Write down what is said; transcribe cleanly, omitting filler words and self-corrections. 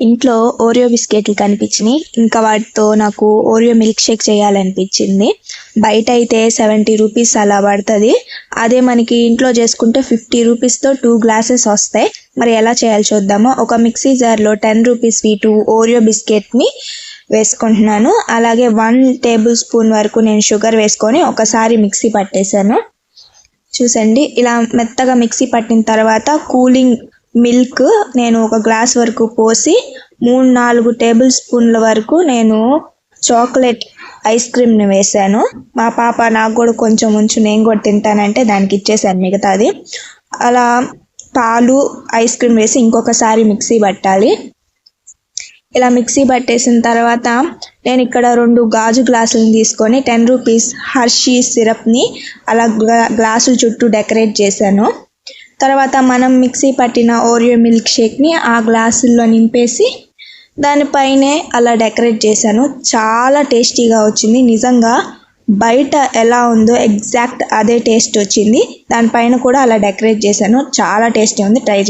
ఇంట్లో ఓరియో బిస్కెట్లు కనిపించినాయి. ఇంకా వాటితో నాకు ఓరియో మిల్క్ షేక్ చేయాలనిపించింది. బయట అయితే 70 రూపీస్ అలా పడుతుంది. అదే మనకి ఇంట్లో చేసుకుంటే 50 రూపీస్తో 2 గ్లాసెస్ వస్తాయి. మరి ఎలా చేయాలో చూద్దాము. ఒక మిక్సీ జార్లో 10 రూపీస్ స్వీటు ఓరియో బిస్కెట్ని వేసుకుంటున్నాను. అలాగే 1 టేబుల్ స్పూన్ వరకు నేను షుగర్ వేసుకొని ఒకసారి మిక్సీ పట్టేశాను. చూసండి, ఇలా మెత్తగా మిక్సీ పట్టిన తర్వాత కూలింగ్ మిల్క్ నేను ఒక గ్లాస్ వరకు పోసి 3-4 టేబుల్ స్పూన్ల వరకు నేను చాక్లెట్ ఐస్ క్రీమ్ని వేసాను. మా పాప నాకు కూడా కొంచెం ఉంచు, నేను కూడా తింటానంటే దానికి ఇచ్చేసాను మిగతాది. అలా పాలు ఐస్ క్రీమ్ వేసి ఇంకొకసారి మిక్సీ పట్టాలి. ఇలా మిక్సీ పట్టేసిన తర్వాత నేను ఇక్కడ 2 గాజు గ్లాసులను తీసుకొని 10 రూపీస్ హర్షీ సిరప్ని అలా గ్లాసుల చుట్టూ డెకరేట్ చేశాను. తర్వాత మనం మిక్సీ పట్టిన ఓరియో మిల్క్ షేక్ని ఆ గ్లాసుల్లో నింపేసి దానిపైనే అలా డెకరేట్ చేశాను. చాలా టేస్టీగా వచ్చింది. నిజంగా బయట ఎలా ఉందో ఎగ్జాక్ట్ అదే టేస్ట్ వచ్చింది. దానిపైన కూడా అలా డెకరేట్ చేశాను. చాలా టేస్టీ ఉంది. ట్రై చేయండి.